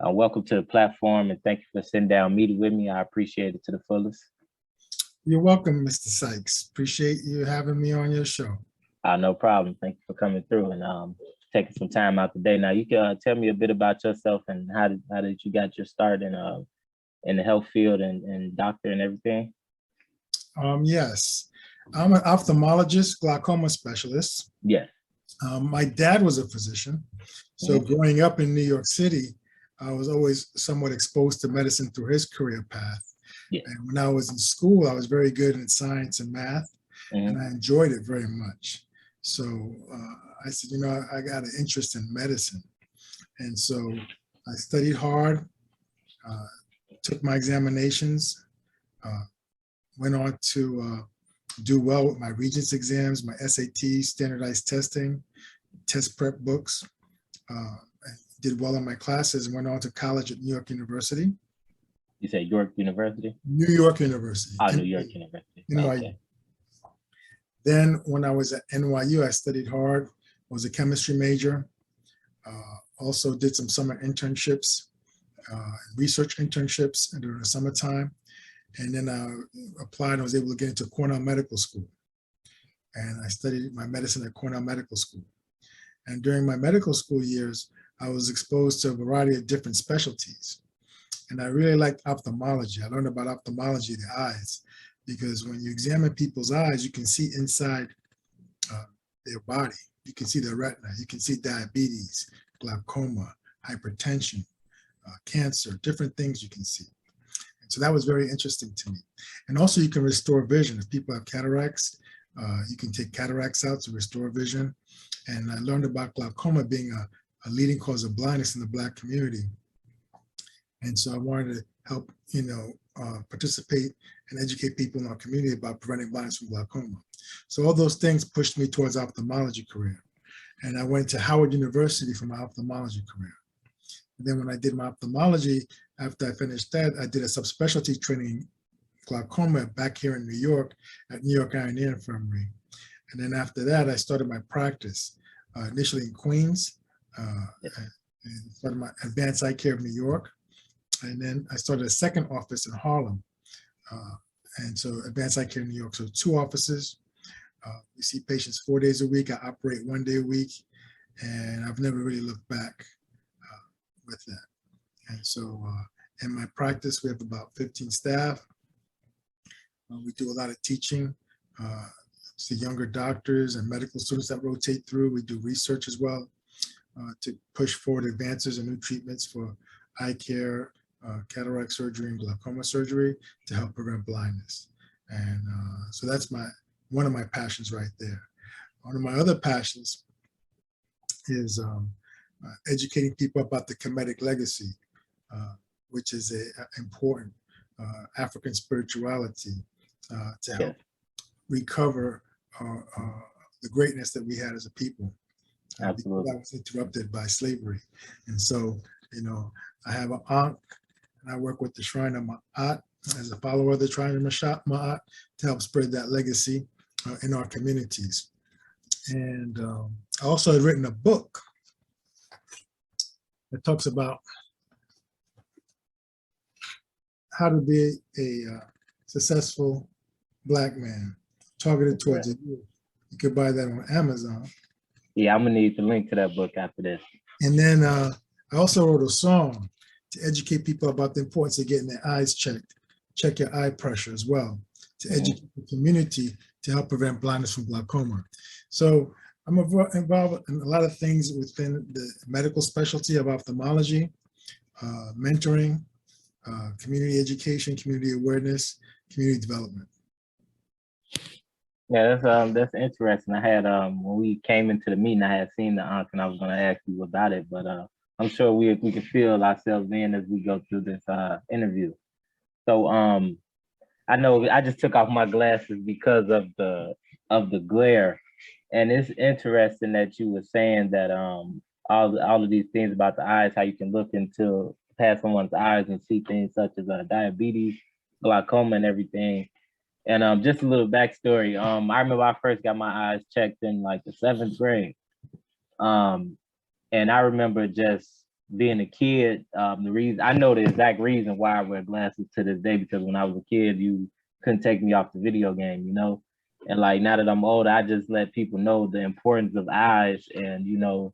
Welcome to the platform, and thank you for sitting down meeting with me. I appreciate it to the fullest. You're welcome, Mr. Sykes. Appreciate you having me on your show. No problem. Thank you for coming through and taking some time out today. Now, you can tell me a bit about yourself and how did you got your start in the health field and doctor and everything? Yes, I'm an ophthalmologist, glaucoma specialist. Yes. My dad was a physician. So growing up in New York City, I was always somewhat exposed to medicine through his career path. Yeah. And when I was in school, I was very good in science and math, and I enjoyed it very much. So I said, I got an interest in medicine. And so I studied hard, took my examinations, went on to do well with my Regents exams, my SAT, standardized testing, test prep books. Did well in my classes and went on to college at New York University. You say York University? New York University. Oh, New York University. NYU. Okay. Then when I was at NYU, I studied hard, was a chemistry major, also did some summer internships, research internships during the summertime. And then I applied and was able to get into Cornell Medical School. And I studied my medicine at Cornell Medical School. And during my medical school years, I was exposed to a variety of different specialties. And I really liked ophthalmology. I learned about ophthalmology, the eyes, because when you examine people's eyes, you can see inside their body. You can see the retina, you can see diabetes, glaucoma, hypertension, cancer, different things you can see. And so that was very interesting to me. And also you can restore vision. If people have cataracts, you can take cataracts out to restore vision. And I learned about glaucoma being a leading cause of blindness in the Black community. And so I wanted to help, participate and educate people in our community about preventing blindness from glaucoma. So all those things pushed me towards ophthalmology career. And I went to Howard University for my ophthalmology career. And then when I did my ophthalmology, after I finished that, I did a subspecialty training glaucoma back here in New York at New York Eye and Ear Infirmary. And then after that, I started my practice, initially in Queens, and started my Advanced Eye Care of New York. And then I started a second office in Harlem. And so Advanced Eye Care in New York, so 2 offices. We see patients 4 days a week. I operate 1 day a week. And I've never really looked back with that. And so in my practice, we have about 15 staff. We do a lot of teaching to younger doctors and medical students that rotate through. We do research as well to push forward advances and new treatments for eye care, cataract surgery, and glaucoma surgery to help prevent blindness. And so that's one of my passions right there. One of my other passions is educating people about the Kemetic legacy, which is an important African spirituality to help recover the greatness that we had as a people. Absolutely. That was interrupted by slavery. And so, I have an aunt, and I work with the Shrine of Ma'at as a follower of the Shrine of Ma'at to help spread that legacy in our communities. And I also had written a book that talks about how to be a successful Black man targeted towards the youth. You could buy that on Amazon. Yeah, I'm gonna need the link to that book after this. And then I also wrote a song to educate people about the importance of getting their eyes checked. Check your eye pressure as well, to educate the community to help prevent blindness from glaucoma. So I'm involved in a lot of things within the medical specialty of ophthalmology, mentoring, community education, community awareness, community development. Yeah, that's interesting. I had when we came into the meeting, I had seen the aunt, and I was going to ask you about it, but I'm sure we can feel ourselves in as we go through this interview. So I know I just took off my glasses because of the glare, and it's interesting that you were saying that all of these things about the eyes, how you can look into past someone's eyes and see things such as diabetes, glaucoma, and everything. And just a little backstory. I remember I first got my eyes checked in like the 7th grade. And I remember just being a kid, the reason I know the exact reason why I wear glasses to this day, because when I was a kid, you couldn't take me off the video game, you know. And like now that I'm older, I just let people know the importance of eyes, and you know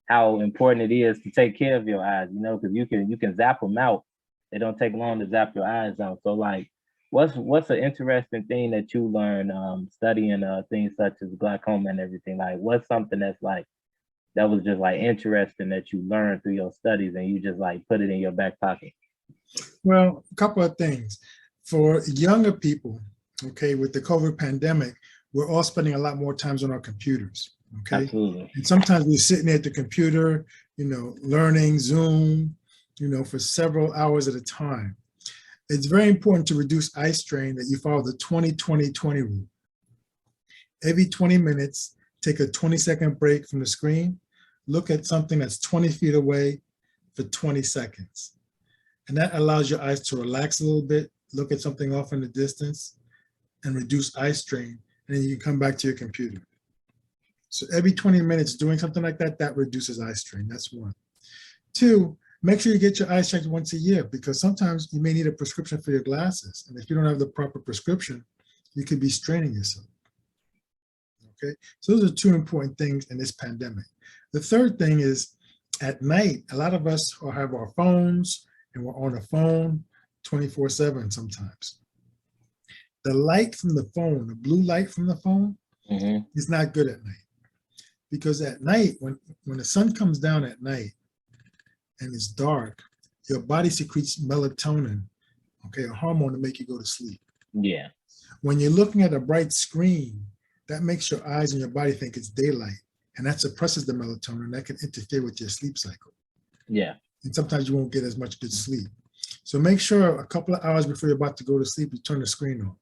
how important it is to take care of your eyes, you know, because you can zap them out. It don't take long to zap your eyes out. So like, what's an interesting thing that you learn studying things such as glaucoma and everything? Like, what's something that's like that was just like interesting that you learned through your studies and you just like put it in your back pocket? Well, a couple of things. For younger people, okay, with the COVID pandemic, we're all spending a lot more times on our computers, okay? Absolutely. And sometimes we're sitting at the computer, learning Zoom, for several hours at a time. It's very important to reduce eye strain that you follow the 20-20-20 rule. Every 20 minutes, take a 20-second break from the screen, look at something that's 20 feet away for 20 seconds. And that allows your eyes to relax a little bit, look at something off in the distance, and reduce eye strain. And then you can come back to your computer. So every 20 minutes doing something like that, that reduces eye strain. That's one. Two, make sure you get your eyes checked once a year, because sometimes you may need a prescription for your glasses. And if you don't have the proper prescription, you could be straining yourself. Okay, so those are two important things in this pandemic. The third thing is at night, a lot of us have our phones and we're on a phone 24/7 sometimes. The light from the phone, the blue light from the phone, is not good at night. Because at night, when the sun comes down at night and it's dark, your body secretes melatonin, okay, a hormone to make you go to sleep. Yeah. When you're looking at a bright screen, that makes your eyes and your body think it's daylight, and that suppresses the melatonin. That can interfere with your sleep cycle. Yeah. And sometimes you won't get as much good sleep. So make sure a couple of hours before you're about to go to sleep, you turn the screen off.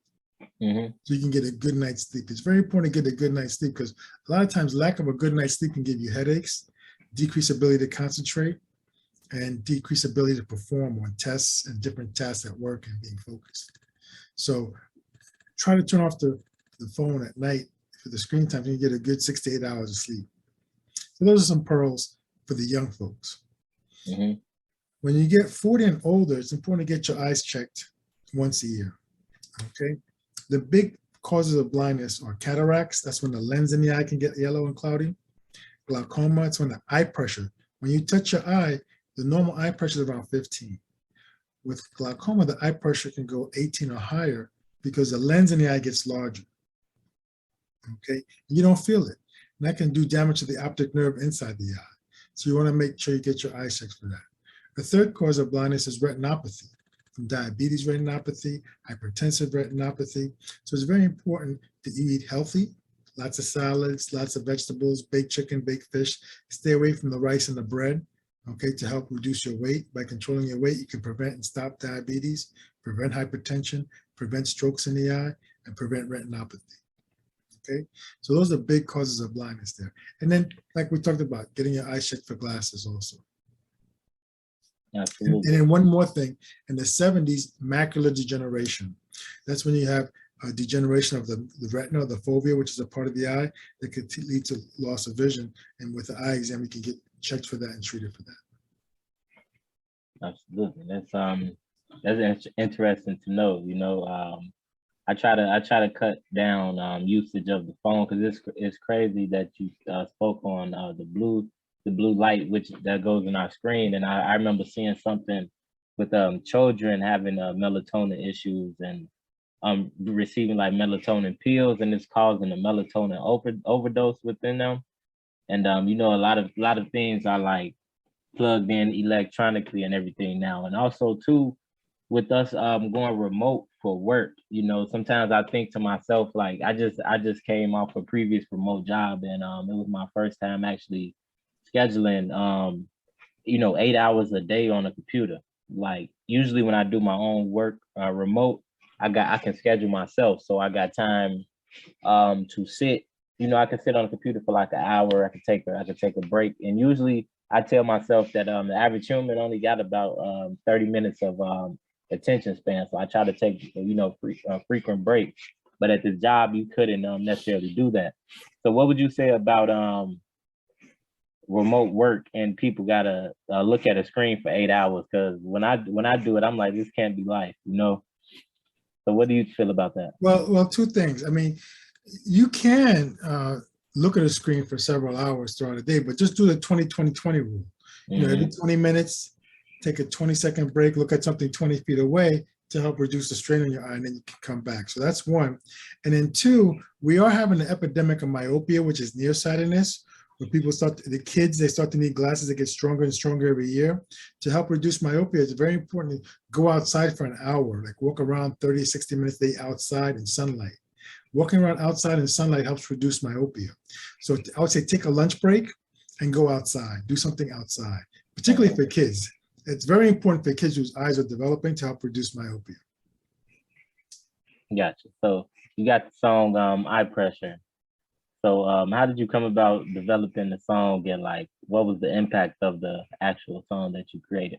So you can get a good night's sleep. It's very important to get a good night's sleep, because a lot of times lack of a good night's sleep can give you headaches, decrease ability to concentrate, and decrease ability to perform on tests and different tasks at work and being focused. So try to turn off the phone at night for the screen time, and you get a good 6 to 8 hours of sleep. So those are some pearls for the young folks. When you get 40 and older, it's important to get your eyes checked once a year, okay? The big causes of blindness are cataracts. That's when the lens in the eye can get yellow and cloudy. Glaucoma, it's when the eye pressure, when you touch your eye, the normal eye pressure is around 15. With glaucoma, the eye pressure can go 18 or higher because the lens in the eye gets larger, okay? You don't feel it. And that can do damage to the optic nerve inside the eye. So you want to make sure you get your eye checked for that. The third cause of blindness is retinopathy, from diabetes retinopathy, hypertensive retinopathy. So it's very important that you eat healthy, lots of salads, lots of vegetables, baked chicken, baked fish. Stay away from the rice and the bread, okay, to help reduce your weight. By controlling your weight, you can prevent and stop diabetes, prevent hypertension, prevent strokes in the eye, and prevent retinopathy. Okay, so those are big causes of blindness there. And then, like we talked about, getting your eyes checked for glasses also. Absolutely. And then one more thing, in the 70s, macular degeneration. That's when you have a degeneration of the retina, the fovea, which is a part of the eye that could lead to loss of vision. And with the eye exam, we can get checked for that and treated for that. Absolutely. That's interesting to know. You know, I try to cut down usage of the phone, because it's crazy that you spoke on the blue light, which that goes in our screen. And I remember seeing something with children having melatonin issues and receiving like melatonin pills, and it's causing a melatonin overdose within them. And you know, a lot of things are like plugged in electronically and everything now. And also too, with us going remote for work, you know, sometimes I think to myself, like I just came off a previous remote job, and it was my first time actually scheduling 8 hours a day on a computer. Like usually when I do my own work remote, I can schedule myself, so I got time to sit. You know, I can sit on the computer for like an hour. I can take a break, and usually I tell myself that the average human only got about 30 minutes of attention span. So I try to take frequent breaks. But at this job, you couldn't necessarily do that. So what would you say about remote work and people gotta look at a screen for 8 hours. Because when I do it, I'm like, this can't be life, you know. So what do you feel about that? Well, two things. I mean, you can look at a screen for several hours throughout the day, but just do the 20-20-20 rule. You know, every 20 minutes, take a 20-second break, look at something 20 feet away to help reduce the strain on your eye, and then you can come back. So that's one. And then two, we are having an epidemic of myopia, which is nearsightedness, where people the kids, they start to need glasses that get stronger and stronger every year. To help reduce myopia, it's very important to go outside for an hour, like walk around 30, 60 minutes a day outside in sunlight. Walking around outside in sunlight helps reduce myopia. So I would say take a lunch break and go outside, do something outside, particularly for kids. It's very important for kids whose eyes are developing to help reduce myopia. Gotcha. So you got the song Eye Pressure. So how did you come about developing the song, and like what was the impact of the actual song that you created?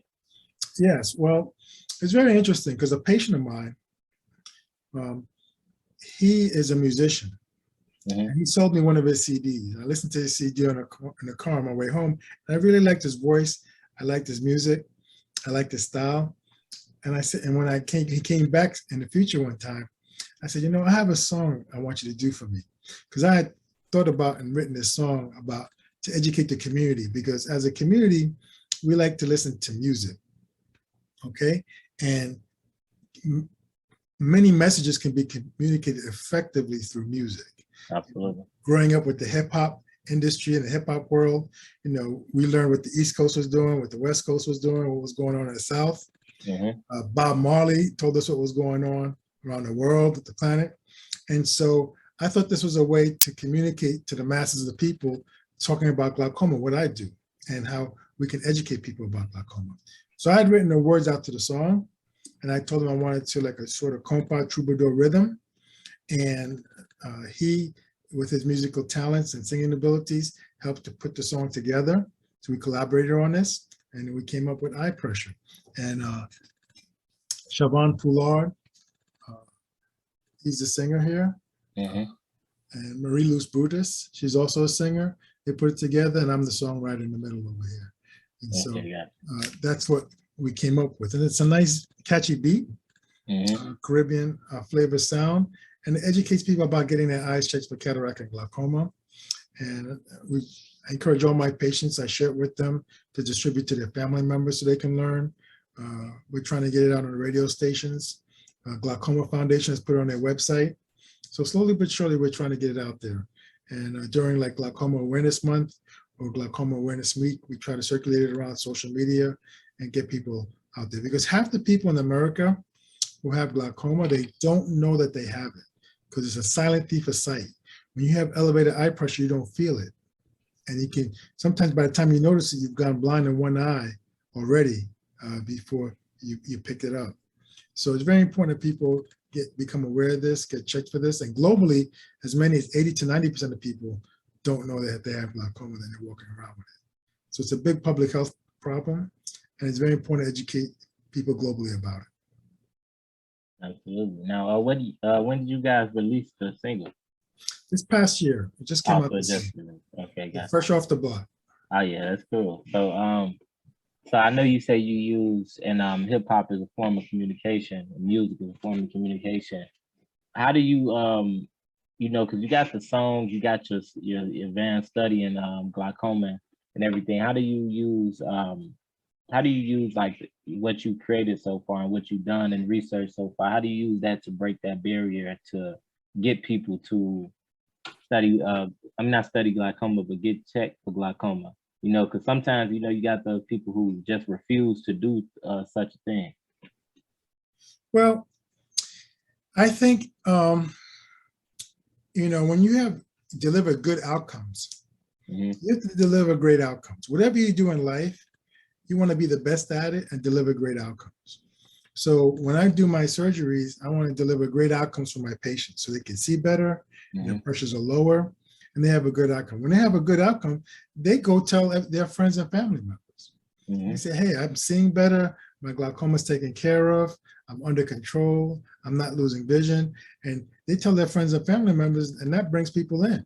Yes, well, it's very interesting because a patient of mine, he is a musician. And he sold me one of his CDs. I listened to his CD in the car on my way home. And I really liked his voice. I liked his music. I liked his style. And I said, and when he came back in the future one time, I said, you know, I have a song I want you to do for me. Because I had thought about and written this song about to educate the community. Because as a community, we like to listen to music. Okay? And many messages can be communicated effectively through music. Absolutely. Growing up with the hip hop industry and the hip hop world, you know, we learned what the East Coast was doing, what the West Coast was doing, what was going on in the South. Bob Marley told us what was going on around the world, with the planet. And so I thought this was a way to communicate to the masses of the people talking about glaucoma, what I do, and how we can educate people about glaucoma. So I had written the words out to the song, and I told him I wanted to like a sort of compa troubadour rhythm. And he, with his musical talents and singing abilities, helped to put the song together. So we collaborated on this, and we came up with Eye Pressure. And Siobhan Poulard, he's the singer here. And Marie-Luce Brutus, she's also a singer. They put it together, and I'm the songwriter in the middle over here. And so that's what we came up with. And it's a nice, catchy beat, Caribbean flavor sound. And it educates people about getting their eyes checked for cataract and glaucoma. And I encourage all my patients, I share it with them to distribute to their family members so they can learn. We're trying to get it out on the radio stations. Glaucoma Foundation has put it on their website. So slowly but surely, we're trying to get it out there. And during like Glaucoma Awareness Month or Glaucoma Awareness Week, we try to circulate it around social media and get people out there. Because half the people in America who have glaucoma, they don't know that they have it, because it's a silent thief of sight. When you have elevated eye pressure, you don't feel it. And you can, sometimes by the time you notice it, you've gone blind in one eye already before you pick it up. So it's very important that people become aware of this, get checked for this. And globally, as many as 80 to 90% of people don't know that they have glaucoma, and they're walking around with it. So it's a big public health problem, and it's very important to educate people globally about it. Absolutely. Now, when did you guys release the single? This past year, it just came out. Okay, gotcha. Fresh off the block. Oh yeah, that's cool. So I know you say you use hip hop as a form of communication, music as a form of communication. How do you you know, because you got the songs, you got your advanced study in glaucoma and everything. How do you use like what you created so far and what you've done and research so far? How do you use that to break that barrier to get people to study, not study glaucoma, but get checked for glaucoma? You know, because sometimes, you know, you got those people who just refuse to do such a thing. Well, I think, you know, when you have delivered good outcomes, you have to deliver great outcomes. Whatever you do in life, you want to be the best at it and deliver great outcomes. So when I do my surgeries, I want to deliver great outcomes for my patients so they can see better, their pressures are lower, and they have a good outcome. When they have a good outcome, they go tell their friends and family members. They say, hey, I'm seeing better, my glaucoma is taken care of, I'm under control, I'm not losing vision. And they tell their friends and family members, and that brings people in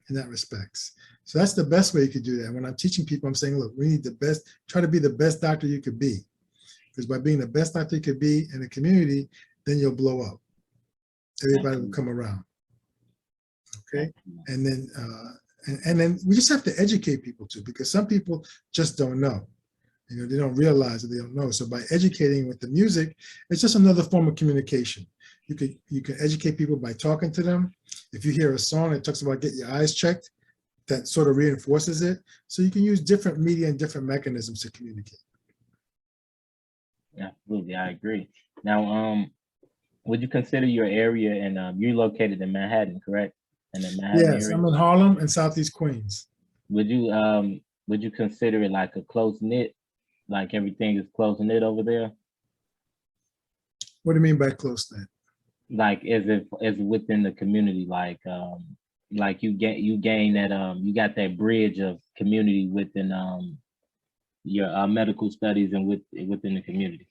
that respects. So that's the best way you could do that. When I'm teaching people, I'm saying, look, we need the best, try to be the best doctor you could be. Because by being the best doctor you could be in the community, then you'll blow up. Everybody will come around. Okay. And then, and then we just have to educate people too, because some people just don't know. You know, they don't realize that they don't know. So by educating with the music, it's just another form of communication. You can educate people by talking to them. If you hear a song that talks about get your eyes checked, that sort of reinforces it. So you can use different media and different mechanisms to communicate. Absolutely, I agree. Now, would you consider your area, and you're located in Manhattan, correct? In the Manhattan Yes, area? I'm in Harlem and Southeast Queens. Would you consider it like a close knit, like everything is close knit over there? What do you mean by close knit? Like as within the community, like you gain that you got that bridge of community within your medical studies and within the community.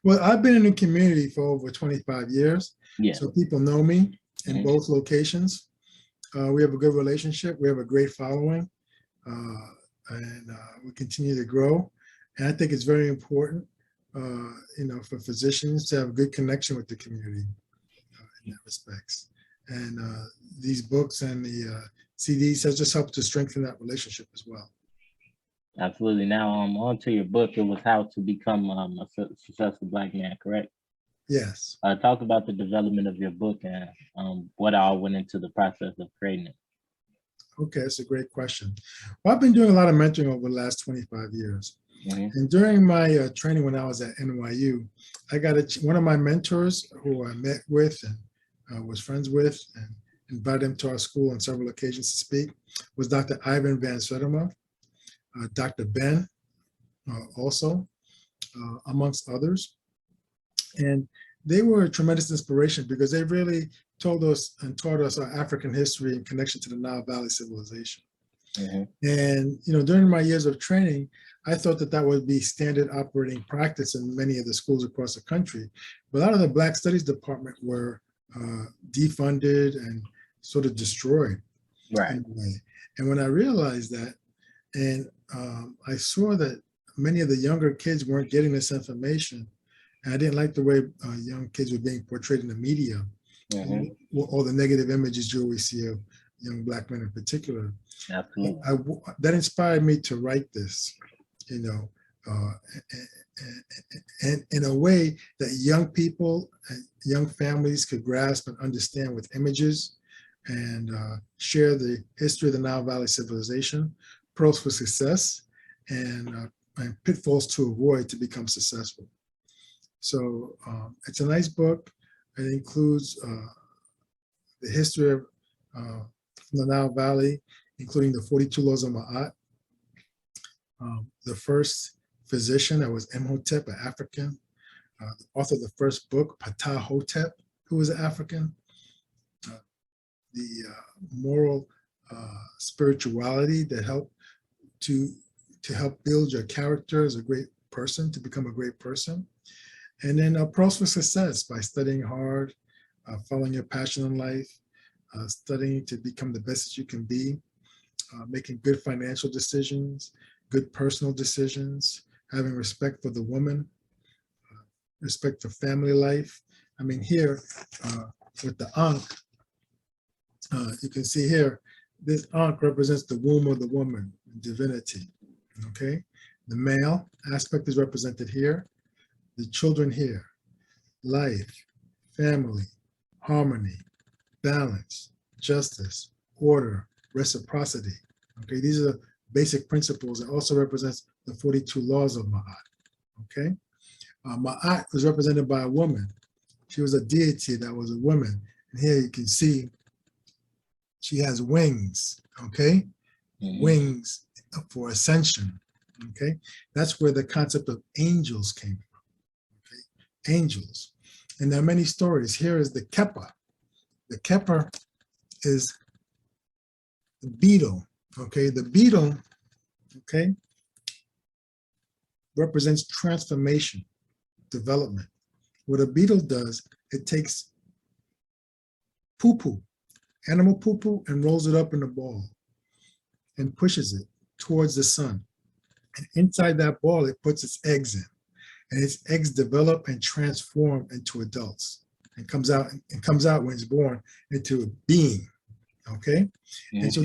Well, I've been in the community for over 25 years. Yeah. So people know me in both locations. We have a good relationship. We have a great following, and we continue to grow. And I think it's very important, you know, for physicians to have a good connection with the community in that respects. And these books and the CDs has just helped to strengthen that relationship as well. Absolutely. Now, on to your book. It was How to Become a Successful Black Man, correct? Yes. Talk about the development of your book and what all went into the process of creating it. Okay, that's a great question. Well, I've been doing a lot of mentoring over the last 25 years. And during my training when I was at NYU, I got one of my mentors who I met with and was friends with and invited him to our school on several occasions to speak was Dr. Ivan Van Sertima, Dr. Ben also, amongst others. And they were a tremendous inspiration because they really told us and taught us our African history in connection to the Nile Valley civilization. And, you know, during my years of training, I thought that that would be standard operating practice in many of the schools across the country. But a lot of the Black Studies department were defunded and sort of destroyed. Right. In a way. And when I realized that, and I saw that many of the younger kids weren't getting this information, and I didn't like the way young kids were being portrayed in the media, all the negative images you always see of young Black men in particular. Absolutely. That inspired me to write this, you know, and in a way that young people and young families could grasp and understand with images and share the history of the Nile Valley civilization, pros for success, and pitfalls to avoid to become successful. So it's a nice book. It includes the history of the Nile Valley, including the 42 laws of Ma'at. The first physician that was Imhotep, an African. The author of the first book, Ptah Hotep, who was an African. The moral spirituality that helped to help build your character as a great person, to become a great person. And then pros for success by studying hard, following your passion in life, studying to become the best that you can be, making good financial decisions, good personal decisions, having respect for the woman, respect for family life. I mean, here with the Ankh, you can see here, this Ankh represents the womb of the woman, divinity, okay? The male aspect is represented here, the children here, life, family, harmony, balance, justice, order, reciprocity, okay? These are the basic principles. It also represents the 42 laws of Ma'at, okay? Ma'at was represented by a woman. She was a deity that was a woman. And here you can see she has wings, okay? Wings for ascension, okay? That's where the concept of angels came from, okay? Angels. And there are many stories. Here is the Kepa. The Kepa is the beetle, okay? The beetle, okay, represents transformation, development. What a beetle does, it takes poo-poo, animal poo-poo, and rolls it up in a ball. and pushes it towards the sun. And inside that ball, it puts its eggs in. And its eggs develop and transform into adults and comes out when it's born into a being. Okay. And so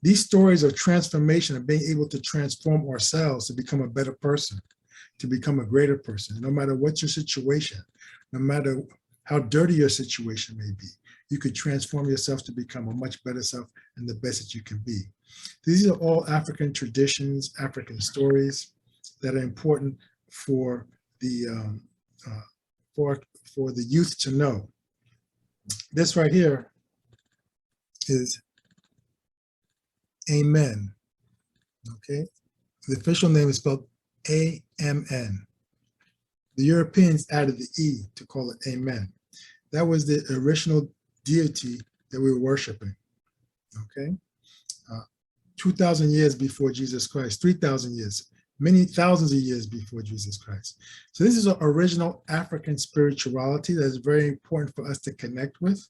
these stories of transformation, of being able to transform ourselves to become a better person, to become a greater person, no matter what your situation, no matter how dirty your situation may be, you could transform yourself to become a much better self and the best that you can be. These are all African traditions, African stories that are important for the for the youth to know. This right here is Amen. Okay, the official name is spelled A-M-N. The Europeans added the E to call it Amen. That was the original deity that we were worshiping. Okay, 2,000 years before Jesus Christ, 3,000 years, many thousands of years before Jesus Christ. So this is an original African spirituality that is very important for us to connect with,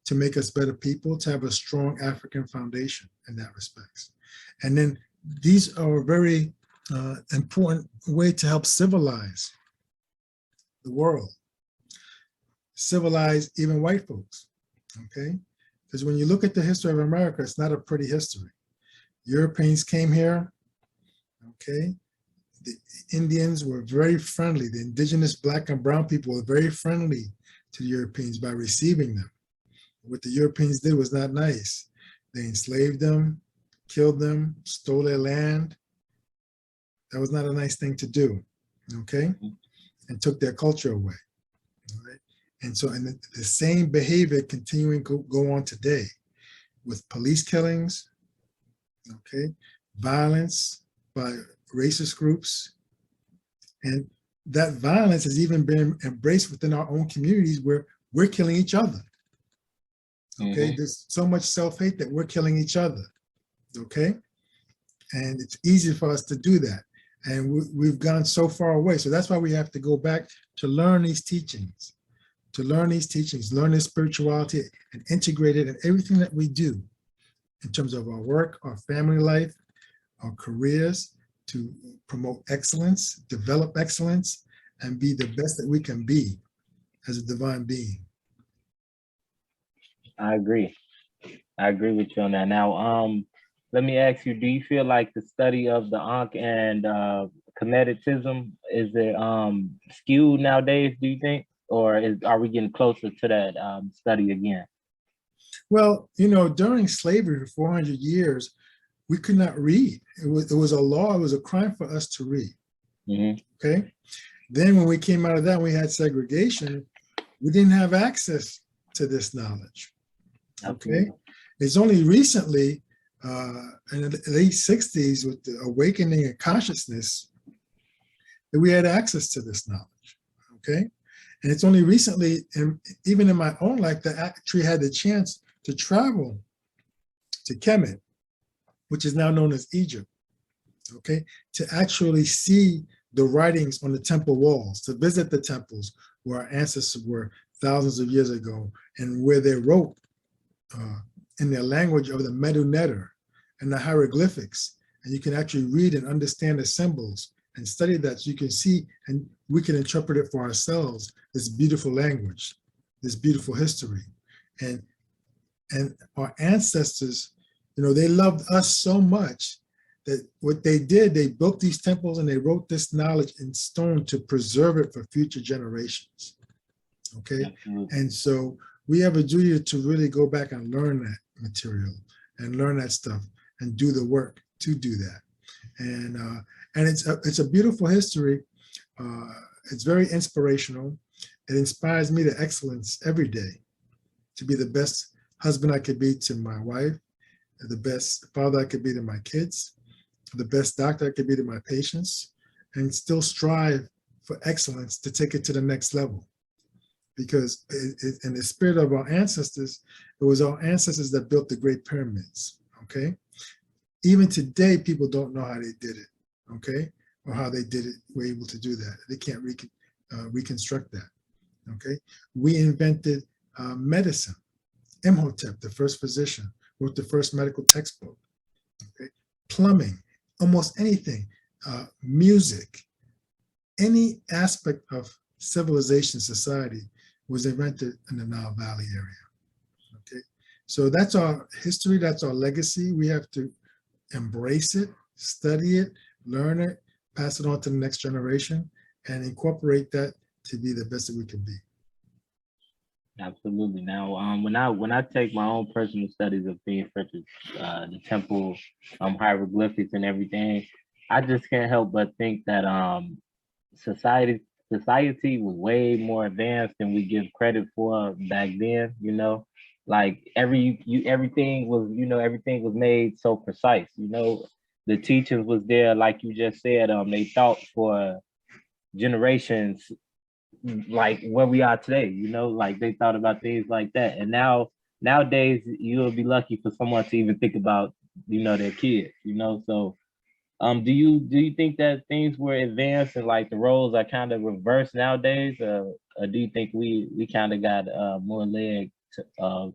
to make us better people, to have a strong African foundation in that respect. And then these are a very important way to help civilize the world, civilize even white folks, okay? Because when you look at the history of America, it's not a pretty history. Europeans came here, okay? The Indians were very friendly. The indigenous Black and brown people were very friendly to the Europeans by receiving them. What the Europeans did was not nice. They enslaved them, killed them, stole their land. That was not a nice thing to do, okay? And took their culture away, all right? And so, and the same behavior continuing go on today with police killings, okay? Violence by racist groups. And that violence has even been embraced within our own communities where we're killing each other. Okay, there's so much self-hate that we're killing each other, okay? And it's easy for us to do that. And we've gone so far away. So that's why we have to go back to learn these teachings, learn this spirituality and integrate it in everything that we do in terms of our work, our family life, our careers, to promote excellence, develop excellence, and be the best that we can be as a divine being. I agree. I agree with you on that. Now, let me ask you, do you feel like the study of the Ankh and kineticism, is it skewed nowadays, do you think? Or are we getting closer to that study again? Well, you know, during slavery for 400 years, we could not read. It was a law, it was a crime for us to read, okay? Then when we came out of that, we had segregation, we didn't have access to this knowledge. Okay, it's only recently in the late 60s with the awakening of consciousness that we had access to this knowledge, okay? And it's only recently, and even in my own life, that I actually had the chance to travel to Kemet, which is now known as Egypt, okay? To actually see the writings on the temple walls, to visit the temples where our ancestors were thousands of years ago, and where they wrote in their language of the Medu Neter and the hieroglyphics. And you can actually read and understand the symbols and study that, so you can see and we can interpret it for ourselves, this beautiful language, this beautiful history. And our ancestors, you know, they loved us so much that what they did, they built these temples and they wrote this knowledge in stone to preserve it for future generations. Okay. And so we have a duty to really go back and learn that material and learn that stuff and do the work to do that. And it's a beautiful history. It's very inspirational. It inspires me to excellence every day, to be the best husband I could be to my wife, the best father I could be to my kids, the best doctor I could be to my patients, and still strive for excellence to take it to the next level. Because in the spirit of our ancestors, it was our ancestors that built the Great Pyramids, okay? Even today, people don't know how they did it, okay? Or how they did it, were able to do that. They can't reconstruct that, okay? We invented medicine. Imhotep, the first physician, wrote the first medical textbook, plumbing, almost anything, music, any aspect of civilization, society was invented in the Nile Valley area. Okay, so that's our history, that's our legacy. We have to embrace it, study it, learn it, pass it on to the next generation, and incorporate that to be the best that we can be. Absolutely. Now, when I take my own personal studies of things such as the temple, hieroglyphics and everything, I just can't help but think that society society was way more advanced than we give credit for back then. You know, like everything was, everything was made so precise. You know, the teachings was there, like you just said. They thought for generations like where we are today, like they thought about things like that. And nowadays you'll be lucky for someone to even think about, their kids, So do you think that things were advanced and like the roles are kind of reversed nowadays? Or do you think we kind of got more leg of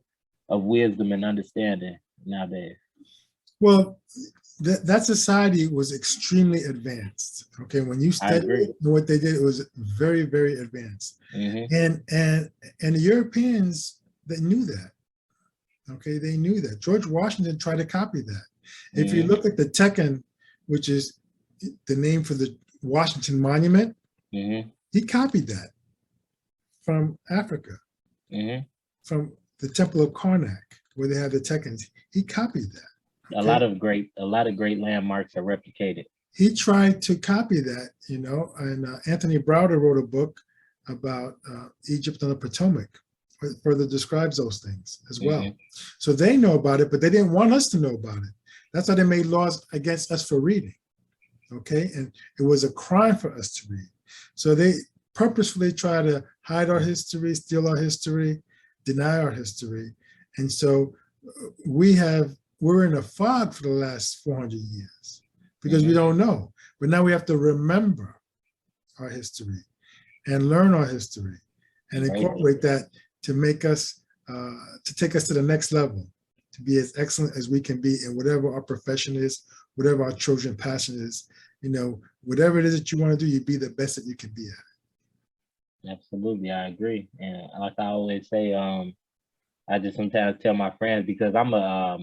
wisdom and understanding nowadays? Well, that society was extremely advanced. Okay, when you I study agree. what they did, it was very, very advanced. Hmm. And the Europeans, they knew that. Okay, they knew that. George Washington tried to copy that. If you Hmm. look at the Tekken, which is the name for the Washington Monument, Hmm. he copied that from Africa, Hmm. from the Temple of Karnak, where they have the Tekkens. He copied that. A Okay, lot of great landmarks are replicated. he tried to copy that, and Anthony Browder wrote a book about Egypt on the Potomac, further describes those things as well. Hmm. So they know about it, but they didn't want us to know about it. That's why they made laws against us for reading. Okay, and it was a crime for us to read. So they purposefully try to hide our history, steal our history, deny our history, and so we're in a fog for the last 400 years because we Hmm. don't know. But now we have to remember our history and learn our history and Right. incorporate that to make us, to take us to the next level, to be as excellent as we can be in whatever our profession is, whatever our chosen passion is. Whatever it is that you want to do, you be the best that you can be at. Absolutely, I agree. And like I always say, I just sometimes tell my friends because I'm a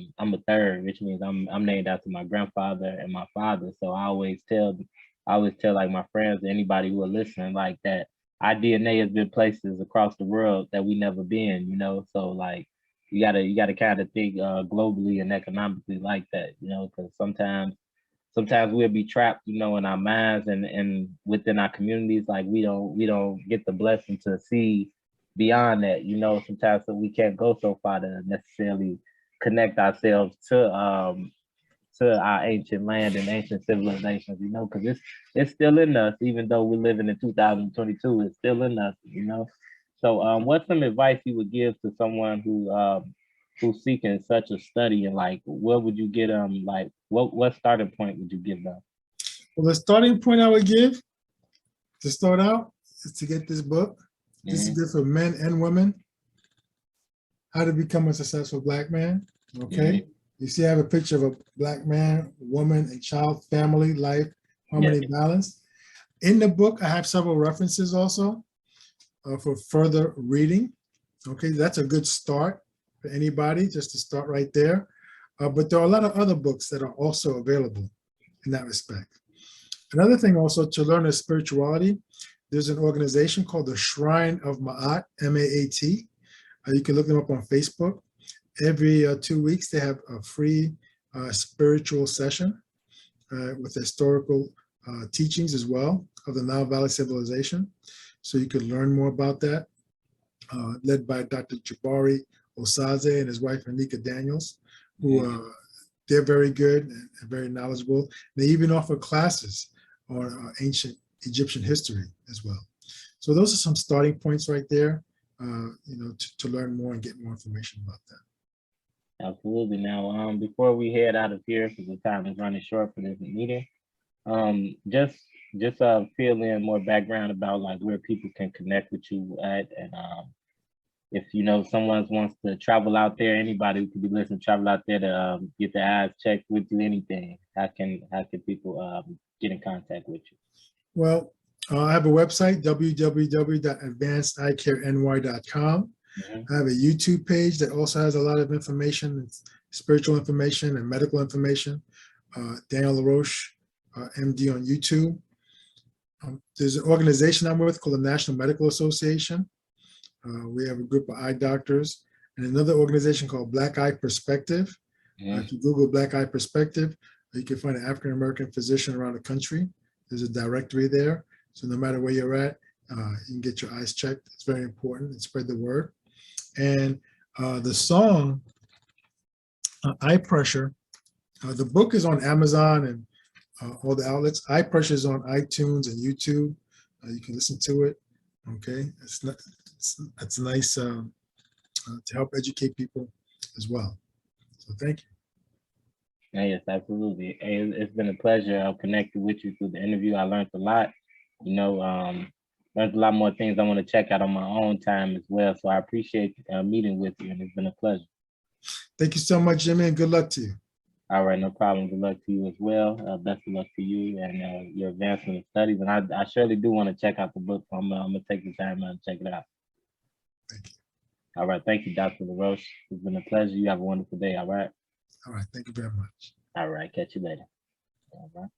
third, which means I'm named after my grandfather and my father. So I always tell like my friends, anybody who are listening, like that our DNA has been places across the world that we never been. So like you gotta kind of think globally and economically like that, because sometimes we'll be trapped, in our minds and within our communities. Like we don't get the blessing to see beyond that, sometimes so we can't go so far to necessarily connect ourselves to our ancient land and ancient civilizations, because it's still in us, even though we're living in 2022, it's still in us. So what's some advice you would give to someone who's seeking such a study, and like what would you get them, like what starting point would you give them? Well, the starting point I would give to start out is to get this book. This is Hmm. good for men and women. How to Become a Successful Black Man. Hmm. Okay. You see, I have a picture of a Black man, woman, and child, family, life, Yes. harmony, balance. In the book, I have several references also for further reading. Okay, that's a good start for anybody, just to start right there. But there are a lot of other books that are also available in that respect. Another thing also, to learn of spirituality, there's an organization called the Shrine of Ma'at, M-A-A-T. You can look them up on Facebook. Every 2 weeks, they have a free spiritual session with historical teachings as well of the Nile Valley civilization. So you could learn more about that, led by Dr. Jabari Osaze and his wife, Anika Daniels, who they're very good and very knowledgeable. They even offer classes on ancient Egyptian history as well. So those are some starting points right there, to learn more and get more information about that. Absolutely. Now, before we head out of here, because the time is running short for this meeting, just fill in more background about like where people can connect with you at, and if someone wants to travel out there, anybody who could be listening, travel out there to get their eyes checked with you, anything. how can people get in contact with you? Well, I have a website, www.advancedeyecareny.com. Mhm. I have a YouTube page that also has a lot of information, spiritual information and medical information. Daniel Laroche, MD on YouTube. There's an organization I'm with called the National Medical Association. We have a group of eye doctors, and another organization called Black Eye Perspective. If you Google Black Eye Perspective, you can find an African-American physician around the country. There's a directory there. So no matter where you're at, you can get your eyes checked. It's very important and spread the word. And the song, Eye Pressure, the book is on Amazon and all the outlets. Eye Pressure is on iTunes and YouTube. You can listen to it. Okay, it's nice to help educate people as well. So thank you. Yes, absolutely. It's been a pleasure connecting with you through the interview. I learned a lot. You know, learned a lot more things I want to check out on my own time as well. So I appreciate meeting with you, and it's been a pleasure. Thank you so much, Jimmie, and good luck to you. All right, no problem. Good luck to you as well. Best of luck to you and your advancement of studies. And I surely do want to check out the book. So I'm gonna take the time and check it out. Thank you. All right, thank you, Dr. Laroche. It's been a pleasure. You have a wonderful day. All right. All right, thank you very much. All right, catch you later. All right.